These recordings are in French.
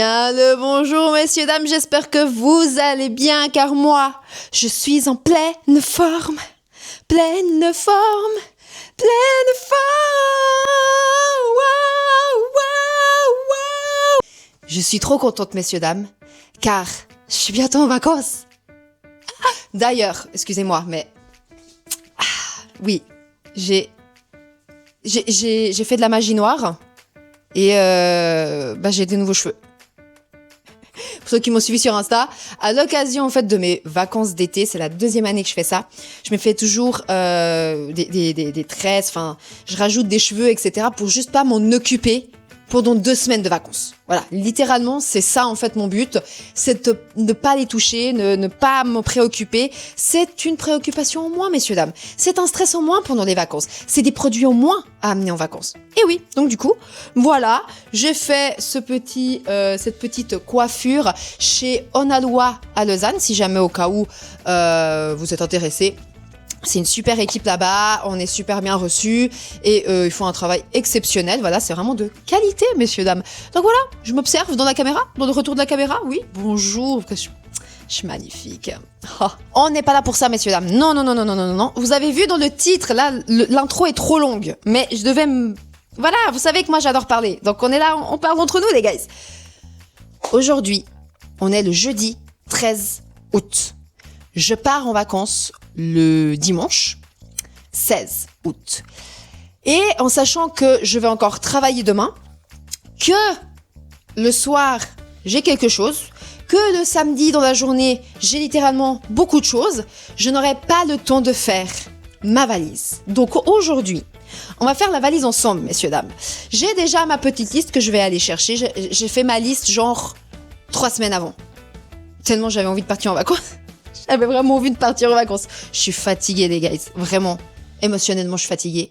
Bien le bonjour messieurs, dames, j'espère que vous allez bien car moi, je suis en pleine forme. Pleine forme. Wow, wow, wow. Je suis trop contente messieurs, dames, car je suis bientôt en vacances. D'ailleurs, excusez-moi, mais... oui, j'ai fait de la magie noire et j'ai des nouveaux cheveux. Pour ceux qui m'ont suivi sur Insta, à l'occasion en fait de mes vacances d'été, c'est la 2e année que je fais ça, je me fais toujours des tresses, enfin, je rajoute des cheveux, etc. pour juste pas m'en occuper pendant 2 semaines de vacances. Voilà, littéralement, c'est ça en fait mon but, c'est de ne pas les toucher, ne pas me préoccuper. C'est une préoccupation en moins, messieurs, dames. C'est un stress en moins pendant les vacances. C'est des produits en moins à amener en vacances. Et oui, donc du coup, voilà, j'ai fait cette petite coiffure chez Onaloa à Lausanne, si jamais au cas où vous êtes intéressés. C'est une super équipe là-bas, on est super bien reçus et ils font un travail exceptionnel. Voilà, c'est vraiment de qualité, messieurs, dames. Donc voilà, je m'observe dans la caméra, dans le retour de la caméra. Oui, bonjour, je suis magnifique. Oh, on n'est pas là pour ça, messieurs, dames. Non. Vous avez vu dans le titre, là, l'intro est trop longue, mais je devais Voilà, vous savez que moi j'adore parler. Donc on est là, on parle entre nous, les guys. Aujourd'hui, on est le jeudi 13 août. Je pars en vacances le dimanche 16 août. Et en sachant que je vais encore travailler demain, que le soir, j'ai quelque chose, que le samedi dans la journée, j'ai littéralement beaucoup de choses, je n'aurai pas le temps de faire ma valise. Donc aujourd'hui, on va faire la valise ensemble, messieurs, dames. J'ai déjà ma petite liste que je vais aller chercher. J'ai fait ma liste genre 3 semaines avant. Tellement j'avais envie de partir en vacances. J'avais vraiment envie de partir en vacances. Je suis fatiguée, les guys. Vraiment. Émotionnellement, je suis fatiguée.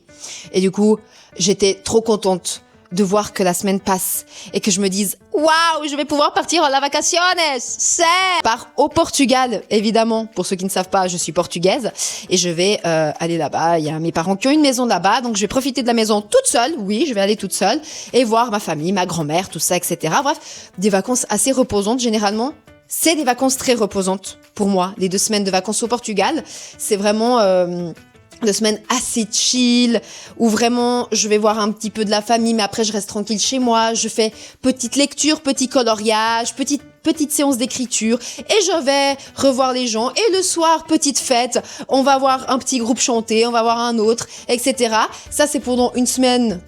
Et du coup, j'étais trop contente de voir que la semaine passe et que je me dise « Waouh, je vais pouvoir partir en la vacaciones !» C'est par au Portugal, évidemment. Pour ceux qui ne savent pas, je suis portugaise et je vais aller là-bas. Il y a mes parents qui ont une maison là-bas, donc je vais profiter de la maison toute seule. Oui, je vais aller toute seule et voir ma famille, ma grand-mère, tout ça, etc. Bref, des vacances assez reposantes généralement. C'est des vacances très reposantes pour moi. Les 2 semaines de vacances au Portugal, c'est vraiment 2 semaines assez chill, où vraiment je vais voir un petit peu de la famille, mais après je reste tranquille chez moi. Je fais petite lecture, petit coloriage, petite séance d'écriture, et je vais revoir les gens. Et le soir, petite fête, on va voir un petit groupe chanter, on va voir un autre, etc. Ça, c'est pendant 1 semaine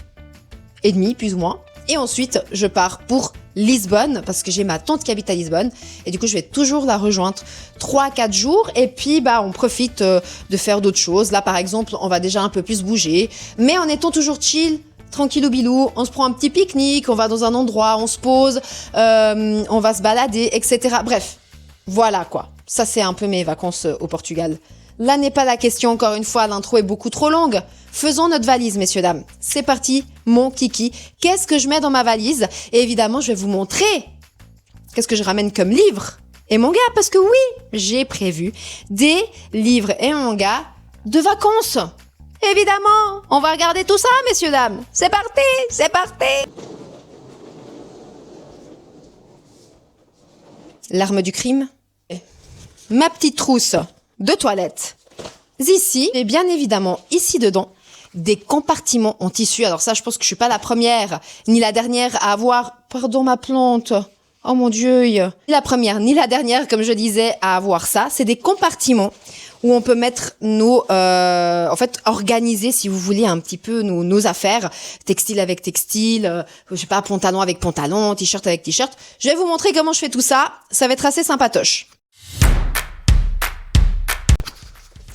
et demie, plus ou moins. Et ensuite, je pars pour Lisbonne, parce que j'ai ma tante qui habite à Lisbonne, et du coup je vais toujours la rejoindre 3-4 jours, et puis on profite de faire d'autres choses. Là par exemple, on va déjà un peu plus bouger, mais en étant toujours chill, tranquillou bilou, on se prend un petit pique-nique, on va dans un endroit, on se pose, on va se balader, etc. Bref, voilà quoi. Ça c'est un peu mes vacances au Portugal. Là n'est pas la question, encore une fois, l'intro est beaucoup trop longue. Faisons notre valise, messieurs, dames. C'est parti, mon kiki. Qu'est-ce que je mets dans ma valise? Et évidemment, je vais vous montrer qu'est-ce que je ramène comme livres et mangas, parce que oui, j'ai prévu des livres et mangas de vacances. Évidemment, on va regarder tout ça, messieurs, dames. C'est parti, c'est parti. L'arme du crime. Ma petite trousse de toilette. Ici, et bien évidemment, ici dedans, des compartiments en tissu. Alors ça, je pense que je suis pas la première, ni la dernière à avoir... Pardon, ma plante. Oh mon Dieu. Ni la première, ni la dernière, comme je disais, à avoir ça. C'est des compartiments où on peut mettre organiser, si vous voulez, un petit peu nos affaires. Textile avec textile, je sais pas, pantalon avec pantalon, t-shirt avec t-shirt. Je vais vous montrer comment je fais tout ça. Ça va être assez sympatoche.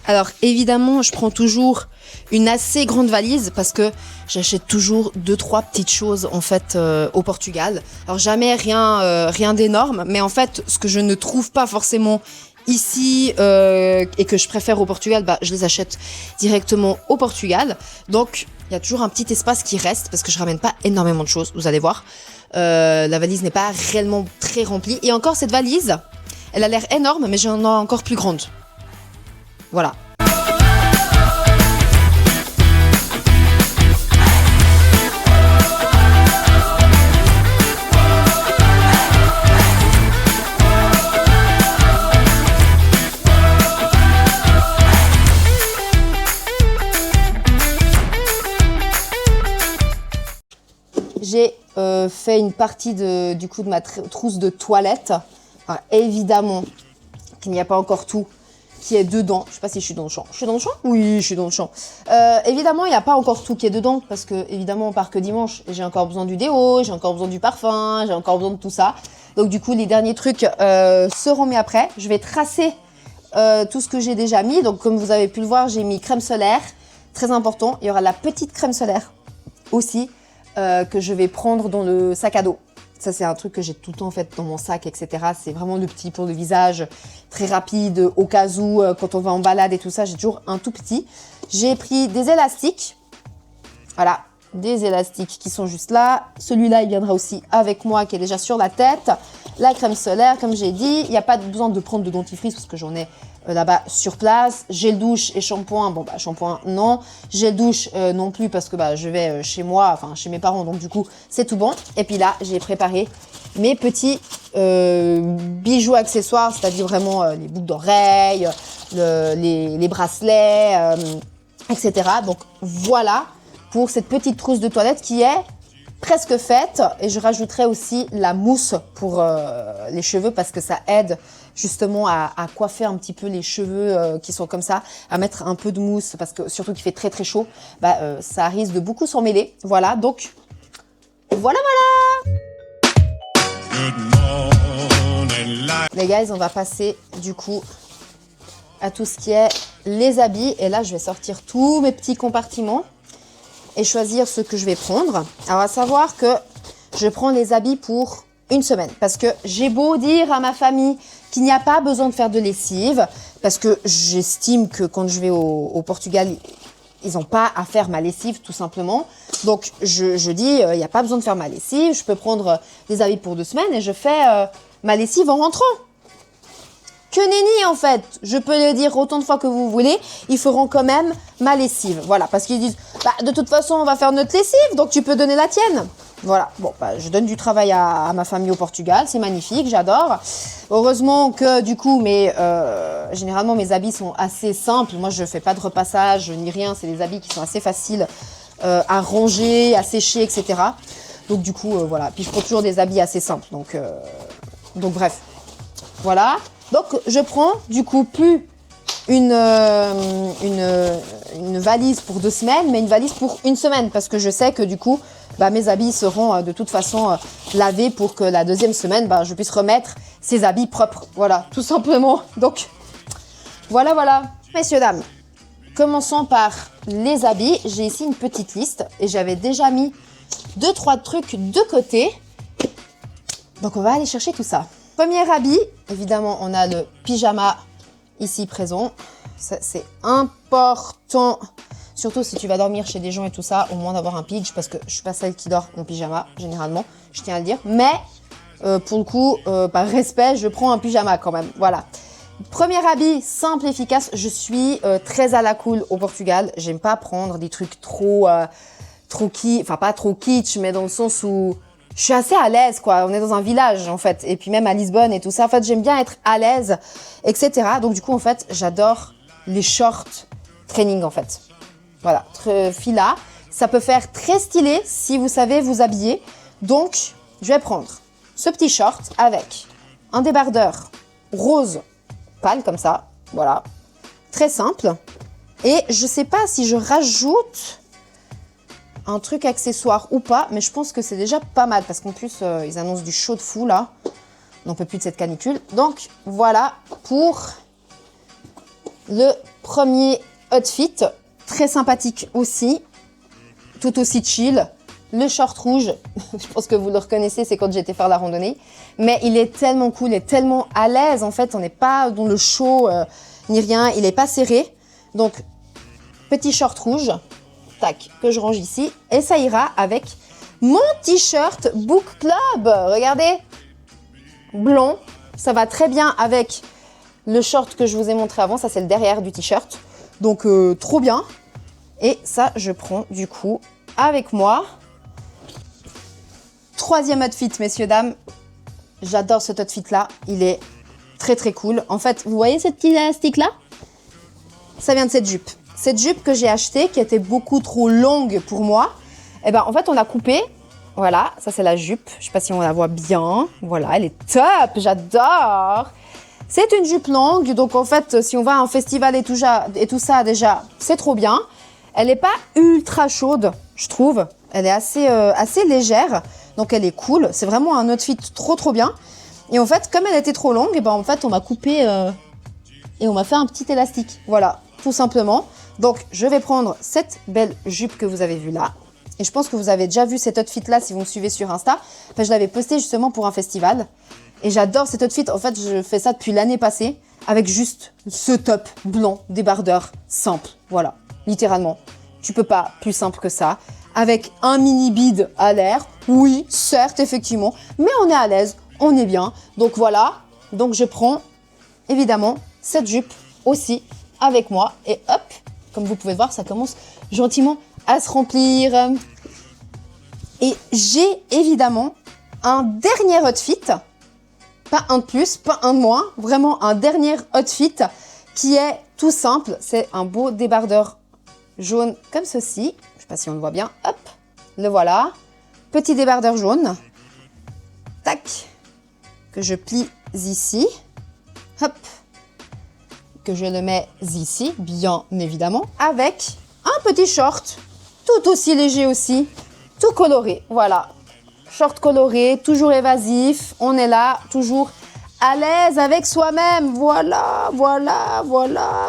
Alors évidemment, je prends toujours une assez grande valise parce que j'achète toujours 2-3 petites choses en fait au Portugal. Alors jamais rien d'énorme, mais en fait ce que je ne trouve pas forcément ici et que je préfère au Portugal, je les achète directement au Portugal. Donc il y a toujours un petit espace qui reste parce que je ramène pas énormément de choses, vous allez voir. La valise n'est pas réellement très remplie et encore cette valise, elle a l'air énorme, mais j'en ai encore plus grande. Voilà. fait une partie du coup de ma trousse de toilette. Alors, évidemment qu'il n'y a pas encore tout qui est dedans. Je sais pas si je suis dans le champ. Je suis dans le champ? Oui, je suis dans le champ. Évidemment, il n'y a pas encore tout qui est dedans parce que, évidemment, on part que dimanche. J'ai encore besoin du déo, j'ai encore besoin du parfum, j'ai encore besoin de tout ça. Donc, du coup, les derniers trucs seront mis après. Je vais tracer tout ce que j'ai déjà mis. Donc, comme vous avez pu le voir, j'ai mis crème solaire. Très important. Il y aura la petite crème solaire aussi que je vais prendre dans le sac à dos. Ça, c'est un truc que j'ai tout le temps en fait dans mon sac, etc. C'est vraiment le petit pour le visage, très rapide, au cas où, quand on va en balade et tout ça, j'ai toujours un tout petit. J'ai pris des élastiques. Voilà, des élastiques qui sont juste là. Celui-là, il viendra aussi avec moi, qui est déjà sur la tête. La crème solaire, comme j'ai dit. Il n'y a pas besoin de prendre de dentifrice parce que j'en ai là-bas sur place. Gel douche et shampoing. Bon, bah, shampoing, non. Gel douche, non plus parce que je vais chez moi, enfin, chez mes parents. Donc, du coup, c'est tout bon. Et puis là, j'ai préparé mes petits bijoux accessoires, c'est-à-dire vraiment les boucles d'oreilles, les bracelets, etc. Donc, voilà pour cette petite trousse de toilette qui est presque faite. Et je rajouterai aussi la mousse pour les cheveux parce que ça aide justement à coiffer un petit peu les cheveux qui sont comme ça, à mettre un peu de mousse parce que surtout qu'il fait très très chaud, ça risque de beaucoup s'en mêler. Voilà, donc voilà. Les guys, on va passer du coup à tout ce qui est les habits. Et là, je vais sortir tous mes petits compartiments et choisir ce que je vais prendre. Alors, à savoir que je prends les habits pour une semaine. Parce que j'ai beau dire à ma famille qu'il n'y a pas besoin de faire de lessive, parce que j'estime que quand je vais au Portugal, ils n'ont pas à faire ma lessive, tout simplement. Donc, je dis, il n'y a pas besoin de faire ma lessive. Je peux prendre des habits pour 2 semaines et je fais ma lessive en rentrant. Que nenni en fait, je peux le dire autant de fois que vous voulez, ils feront quand même ma lessive. Voilà, parce qu'ils disent, de toute façon on va faire notre lessive, donc tu peux donner la tienne. Voilà, bon, je donne du travail à ma famille au Portugal, c'est magnifique, j'adore. Heureusement que du coup, généralement mes habits sont assez simples. Moi je fais pas de repassage ni rien, c'est des habits qui sont assez faciles à ranger, à sécher, etc. Donc du coup, voilà, puis je prends toujours des habits assez simples, donc bref, voilà. Donc, je prends du coup plus une valise pour 2 semaines, mais une valise pour 1 semaine parce que je sais que du coup, mes habits seront de toute façon lavés pour que la 2e semaine, je puisse remettre ces habits propres. Voilà, tout simplement. Donc, voilà. Messieurs, dames, commençons par les habits. J'ai ici une petite liste et j'avais déjà mis 2-3 trucs de côté. Donc, on va aller chercher tout ça. Premier habit, évidemment, on a le pyjama ici présent. Ça, c'est important, surtout si tu vas dormir chez des gens et tout ça, au moins d'avoir un pitch, parce que je suis pas celle qui dort en pyjama, généralement, je tiens à le dire. Mais, pour le coup, par respect, je prends un pyjama quand même, voilà. Premier habit, simple, efficace. Je suis très à la cool au Portugal. J'aime pas prendre des trucs trop kitsch, enfin pas trop kitsch, mais dans le sens où je suis assez à l'aise, quoi. On est dans un village, en fait. Et puis même à Lisbonne et tout ça. En fait, j'aime bien être à l'aise, etc. Donc, du coup, en fait, j'adore les shorts training, en fait. Voilà, fila. Ça peut faire très stylé si vous savez vous habiller. Donc, je vais prendre ce petit short avec un débardeur rose pâle, comme ça. Voilà. Très simple. Et je sais pas si je rajoute un truc accessoire ou pas, mais je pense que c'est déjà pas mal parce qu'en plus, ils annoncent du chaud de fou là. On n'en peut plus de cette canicule. Donc, voilà pour le premier outfit. Très sympathique aussi. Tout aussi chill. Le short rouge, je pense que vous le reconnaissez, c'est quand j'étais faire la randonnée. Mais il est tellement cool et tellement à l'aise. En fait, on n'est pas dans le chaud ni rien. Il n'est pas serré. Donc, petit short rouge. Tac, que je range ici. Et ça ira avec mon t-shirt Book Club. Regardez. Blond. Ça va très bien avec le short que je vous ai montré avant. Ça, c'est le derrière du t-shirt. Donc, trop bien. Et ça, je prends du coup avec moi. Troisième outfit, messieurs, dames. J'adore cet outfit-là. Il est très, très cool. En fait, vous voyez cette petite élastique-là? Ça vient de cette jupe. Cette jupe que j'ai achetée, qui était beaucoup trop longue pour moi, en fait, on l'a coupée Voilà, ça c'est la jupe. Je sais pas si on la voit bien. Voilà, elle est top, j'adore. C'est une jupe longue, donc en fait, si on va à un festival et tout ça, déjà, c'est trop bien. Elle n'est pas ultra chaude, je trouve. Elle est assez légère, donc elle est cool. C'est vraiment un outfit trop bien. Et en fait, comme elle était trop longue, et ben en fait, on m'a coupé et on m'a fait un petit élastique. Voilà, tout simplement. Donc, je vais prendre cette belle jupe que vous avez vue là. Et je pense que vous avez déjà vu cet outfit-là si vous me suivez sur Insta. Enfin, je l'avais posté justement pour un festival. Et j'adore cet outfit. En fait, je fais ça depuis l'année passée avec juste ce top blanc débardeur simple. Voilà, littéralement. Tu peux pas plus simple que ça. Avec un mini bide à l'air. Oui, certes, effectivement. Mais on est à l'aise, on est bien. Donc voilà. Donc je prends évidemment cette jupe aussi avec moi. Et hop, comme vous pouvez voir, ça commence gentiment à se remplir. Et j'ai évidemment un dernier outfit. Pas un de plus, pas un de moins. Vraiment un dernier outfit qui est tout simple. C'est un beau débardeur jaune comme ceci. Je ne sais pas si on le voit bien. Hop, le voilà. Petit débardeur jaune. Tac. Que je plie ici. Hop. Que je le mets ici, bien évidemment. Avec un petit short. Tout aussi léger aussi. Tout coloré. Voilà. Short coloré, toujours évasif. On est là, toujours à l'aise avec soi-même. Voilà,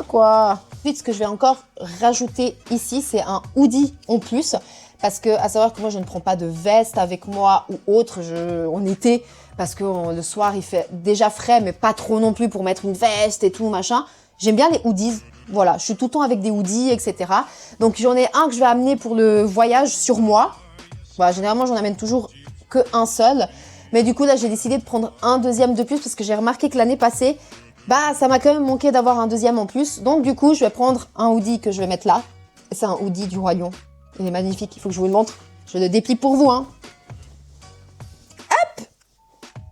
quoi. Ensuite, ce que je vais encore rajouter ici, c'est un hoodie en plus. Parce que, à savoir que moi, je ne prends pas de veste avec moi ou autre en été. Parce que le soir, il fait déjà frais, mais pas trop non plus pour mettre une veste et tout, machin. J'aime bien les hoodies. Voilà, je suis tout le temps avec des hoodies, etc. Donc, j'en ai un que je vais amener pour le voyage sur moi. Voilà, généralement, j'en amène toujours qu'un seul. Mais du coup, là, j'ai décidé de prendre un deuxième de plus parce que j'ai remarqué que l'année passée, ça m'a quand même manqué d'avoir un deuxième en plus. Donc, du coup, je vais prendre un hoodie que je vais mettre là. C'est un hoodie du Roi Lion. Il est magnifique, il faut que je vous le montre. Je le déplie pour vous, hein. Hop!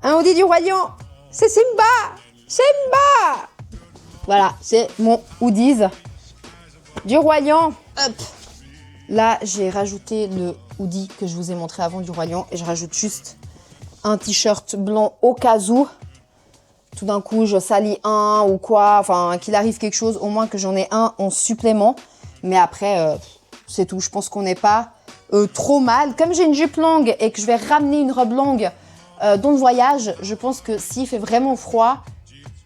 Un hoodie du Roi Lion. C'est Simba! Simba! Voilà, c'est mon hoodies du Roi Lion. Hop! Là, j'ai rajouté le hoodie que je vous ai montré avant du Roi Lion et je rajoute juste un t-shirt blanc au cas où. Tout d'un coup, je salis un ou quoi, enfin, qu'il arrive quelque chose, au moins que j'en ai un en supplément. Mais après, c'est tout. Je pense qu'on n'est pas trop mal. Comme j'ai une jupe longue et que je vais ramener une robe longue dans le voyage, je pense que s'il fait vraiment froid,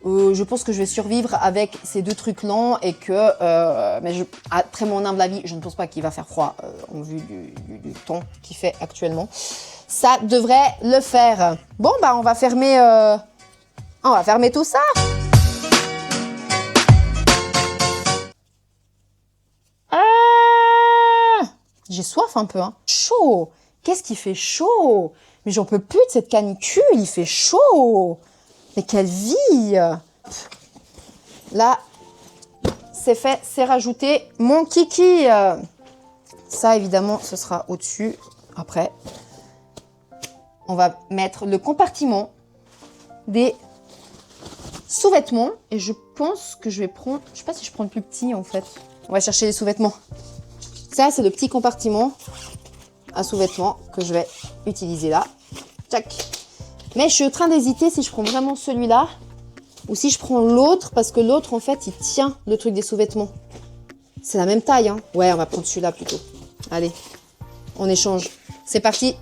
je pense que je vais survivre avec ces deux trucs longs et que, mais après mon humble avis, je ne pense pas qu'il va faire froid en vue du temps qu'il fait actuellement. Ça devrait le faire. Bon, on va fermer tout ça. J'ai soif un peu, hein. Chaud. Qu'est-ce qui fait chaud? Mais j'en peux plus de cette canicule, il fait chaud. Mais quelle vie! Là, c'est fait, c'est rajouté. Mon kiki! Ça, évidemment, ce sera au-dessus. Après, on va mettre le compartiment des sous-vêtements. Et je pense que je vais prendre... Je sais pas si je prends le plus petit, en fait. On va chercher les sous-vêtements. Ça, c'est le petit compartiment à sous-vêtements que je vais utiliser là. Tac! Mais je suis en train d'hésiter si je prends vraiment celui-là ou si je prends l'autre parce que l'autre, en fait, il tient le truc des sous-vêtements. C'est la même taille, hein. Ouais, on va prendre celui-là plutôt. Allez, on échange. C'est parti.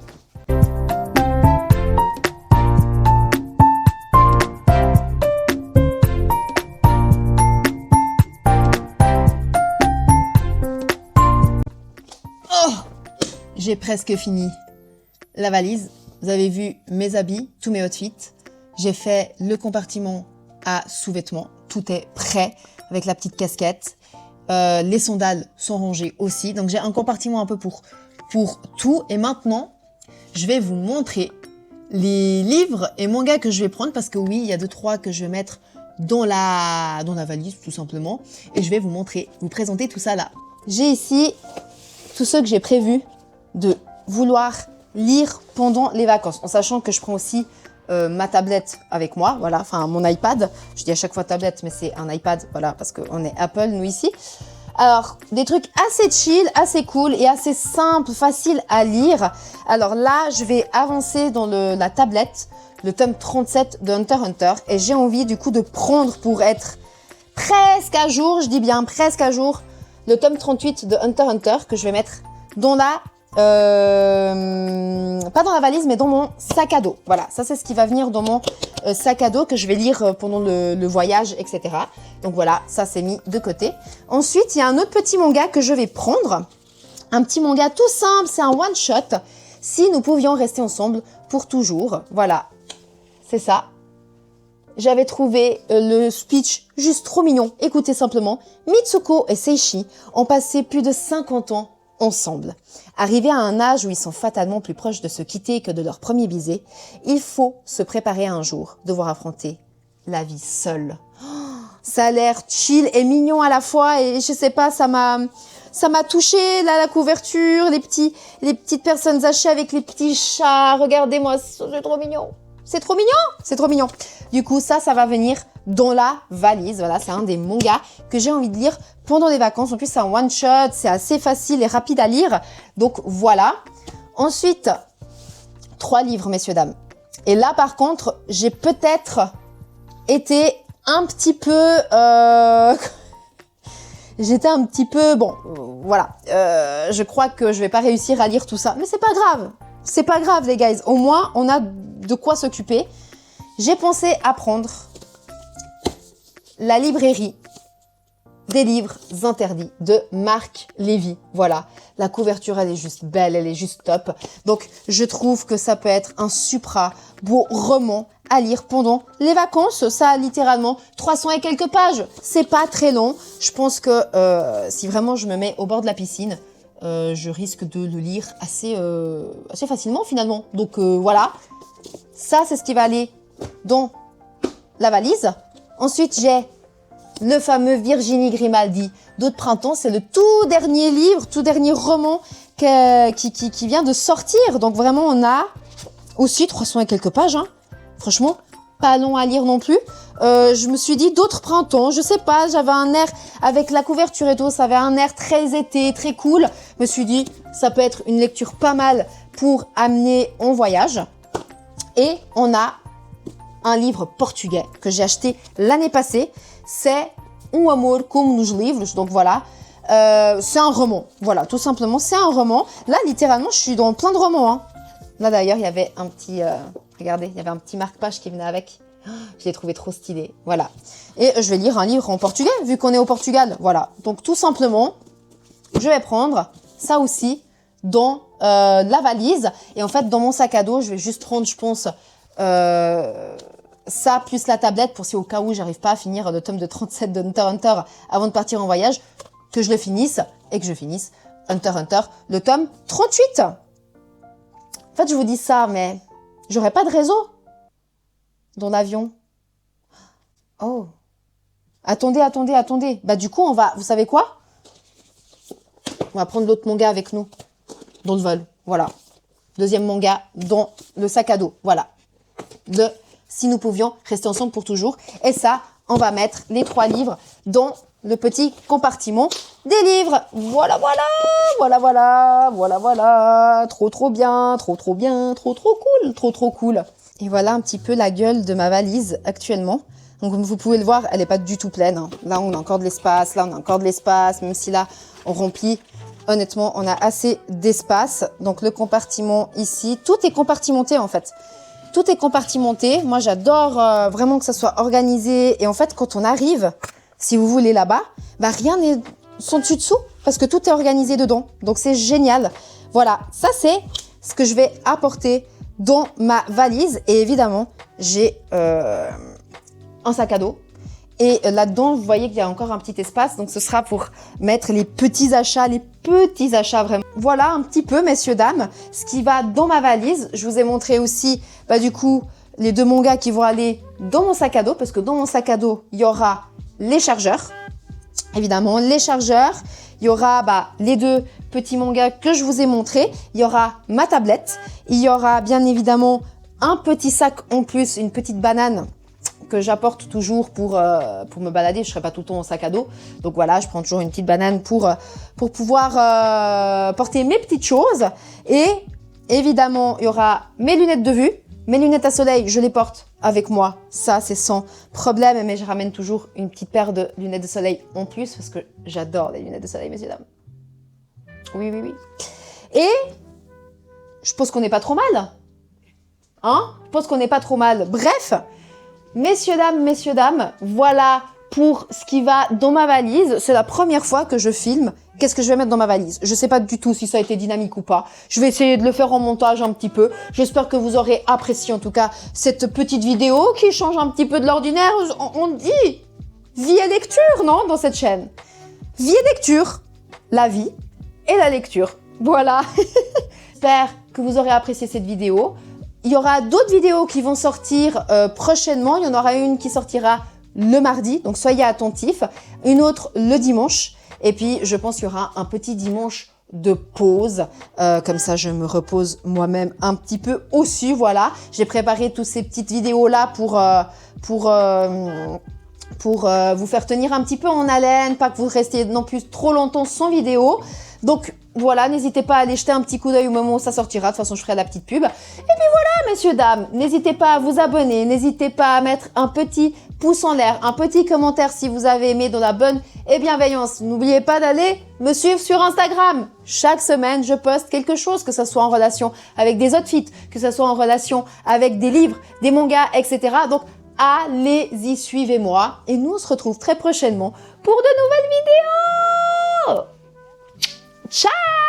Oh! J'ai presque fini la valise. Vous avez vu mes habits, tous mes outfits. J'ai fait le compartiment à sous-vêtements. Tout est prêt avec la petite casquette. Les sandales sont rangées aussi. Donc, j'ai un compartiment un peu pour tout. Et maintenant, je vais vous montrer les livres et mangas que je vais prendre. Parce que oui, il y a 2-3 que je vais mettre dans la valise, tout simplement. Et je vais vous montrer, vous présenter tout ça là. J'ai ici tous ceux que j'ai prévu de vouloir lire pendant les vacances, en sachant que je prends aussi ma tablette avec moi, voilà, enfin mon iPad. Je dis à chaque fois tablette, mais c'est un iPad, voilà, parce qu'on est Apple, nous ici. Alors, des trucs assez chill, assez cool et assez simples, faciles à lire. Alors là, je vais avancer dans la tablette, le tome 37 de Hunter x Hunter. Et j'ai envie du coup de prendre pour être presque à jour, je dis bien presque à jour, le tome 38 de Hunter x Hunter que je vais mettre dans pas dans la valise, mais dans mon sac à dos. Voilà, ça c'est ce qui va venir dans mon sac à dos que je vais lire pendant le voyage, etc. Donc voilà, ça c'est mis de côté. Ensuite, il y a un autre petit manga que je vais prendre. Un petit manga tout simple, c'est un one-shot. Si nous pouvions rester ensemble pour toujours. Voilà, c'est ça. J'avais trouvé le speech juste trop mignon. Écoutez simplement, Mitsuko et Seishi ont passé plus de 50 ans ensemble. Arrivés à un âge où ils sont fatalement plus proches de se quitter que de leur premier baiser, il faut se préparer à un jour devoir affronter la vie seule. Oh, ça a l'air chill et mignon à la fois et je sais pas, ça m'a touché là, la couverture, les petites personnes hachées avec les petits chats. Regardez-moi, c'est trop mignon. C'est trop mignon, c'est trop mignon. Du coup, ça va venir dans la valise. Voilà, c'est un des mangas que j'ai envie de lire pendant les vacances. En plus, c'est un one-shot, c'est assez facile et rapide à lire. Donc, voilà. Ensuite, 3 livres, messieurs, dames. Et là, par contre, j'ai peut-être été un petit peu... J'étais un petit peu... Bon, voilà. Je crois que je vais pas réussir à lire tout ça. Mais c'est pas grave. C'est pas grave, les guys. Au moins, on a de quoi s'occuper. J'ai pensé à prendre La librairie des livres interdits de Marc Lévy. Voilà, la couverture, elle est juste belle, elle est juste top. Donc, je trouve que ça peut être un supra beau roman à lire pendant les vacances. Ça a littéralement 300 et quelques pages. C'est pas très long. Je pense que si vraiment je me mets au bord de la piscine, je risque de le lire assez facilement finalement. Donc voilà, ça c'est ce qui va aller dans la valise. Ensuite, j'ai le fameux Virginie Grimaldi d'Aude Printemps. C'est le tout dernier livre, tout dernier roman qui vient de sortir. Donc vraiment, on a aussi 300 et quelques pages. Hein. Franchement, pas long à lire non plus. Je me suis dit d'autres printemps, je sais pas, j'avais un air, avec la couverture et tout, ça avait un air très été, très cool. Je me suis dit, ça peut être une lecture pas mal pour amener en voyage. Et on a un livre portugais que j'ai acheté l'année passée. C'est Um Amor Como nos Livros. Donc voilà, c'est un roman. Voilà, tout simplement, c'est un roman. Là, littéralement, je suis dans plein de romans. Hein. Là, d'ailleurs, il y avait un petit... regardez, il y avait un petit marque-page qui venait avec. Je l'ai trouvé trop stylé. Voilà. Et je vais lire un livre en portugais, vu qu'on est au Portugal. Voilà. Donc, tout simplement, je vais prendre ça aussi dans la valise. Et en fait, dans mon sac à dos, je vais juste prendre, je pense, ça plus la tablette pour si au cas où j'arrive pas à finir le tome de 37 de Hunter x Hunter avant de partir en voyage, que je le finisse et que je finisse Hunter x Hunter, le tome 38. En fait, je vous dis ça, mais j'aurais pas de réseau dans l'avion. Oh. Attendez. Bah du coup, on va... Vous savez quoi? On va prendre l'autre manga avec nous. Dans le vol. Voilà. Deuxième manga dans le sac à dos. Voilà. De Si nous pouvions rester ensemble pour toujours. Et ça, on va mettre les 3 livres dans le petit compartiment des livres. Voilà. Trop bien. Trop cool. Et voilà un petit peu la gueule de ma valise actuellement. Donc comme vous pouvez le voir, elle n'est pas du tout pleine. Hein. Là, on a encore de l'espace. Même si là, on remplit. Honnêtement, on a assez d'espace. Donc le compartiment ici, tout est compartimenté en fait. Tout est compartimenté. Moi, j'adore vraiment que ça soit organisé. Et en fait, quand on arrive, si vous voulez là-bas, bah, rien n'est sans dessus-dessous parce que tout est organisé dedans. Donc c'est génial. Voilà, ça c'est ce que je vais apporter dans ma valise. Et évidemment, j'ai un sac à dos. Et là-dedans, vous voyez qu'il y a encore un petit espace. Donc, ce sera pour mettre les petits achats vraiment. Voilà un petit peu, messieurs, dames, ce qui va dans ma valise. Je vous ai montré aussi, bah, du coup, les 2 mangas qui vont aller dans mon sac à dos. Parce que dans mon sac à dos, il y aura les chargeurs. Évidemment, les chargeurs. Il y aura les 2 petits mangas que je vous ai montrés. Il y aura ma tablette. Il y aura bien évidemment un petit sac en plus, une petite banane que j'apporte toujours pour me balader. Je ne serai pas tout le temps en sac à dos. Donc voilà, je prends toujours une petite banane pour pouvoir porter mes petites choses. Et évidemment, il y aura mes lunettes de vue. Mes lunettes à soleil, je les porte avec moi. Ça, c'est sans problème. Mais je ramène toujours une petite paire de lunettes de soleil en plus parce que j'adore les lunettes de soleil, messieurs, dames. Oui, oui, oui. Et je pense qu'on n'est pas trop mal. Hein? Je pense qu'on n'est pas trop mal. Bref, messieurs, dames, voilà pour ce qui va dans ma valise. C'est la première fois que je filme. Qu'est-ce que je vais mettre dans ma valise? Je ne sais pas du tout si ça a été dynamique ou pas. Je vais essayer de le faire en montage un petit peu. J'espère que vous aurez apprécié en tout cas cette petite vidéo qui change un petit peu de l'ordinaire. On dit vie et lecture, non, dans cette chaîne? Vie et lecture, la vie et la lecture. Voilà. J'espère que vous aurez apprécié cette vidéo. Il y aura d'autres vidéos qui vont sortir prochainement. Il y en aura une qui sortira le mardi, donc soyez attentifs. Une autre le dimanche. Et puis, je pense qu'il y aura un petit dimanche de pause. Comme ça, je me repose moi-même un petit peu aussi. Voilà, j'ai préparé toutes ces petites vidéos-là pour vous faire tenir un petit peu en haleine, pas que vous restiez non plus trop longtemps sans vidéo. Donc voilà, n'hésitez pas à aller jeter un petit coup d'œil au moment où ça sortira. De toute façon, je ferai la petite pub. Et puis voilà, messieurs, dames, n'hésitez pas à vous abonner, n'hésitez pas à mettre un petit pouce en l'air, un petit commentaire si vous avez aimé dans la bonne et bienveillance. N'oubliez pas d'aller me suivre sur Instagram. Chaque semaine, je poste quelque chose, que ce soit en relation avec des outfits, que ce soit en relation avec des livres, des mangas, etc. Donc, allez-y, suivez-moi. Et nous, on se retrouve très prochainement pour de nouvelles vidéos. Ciao!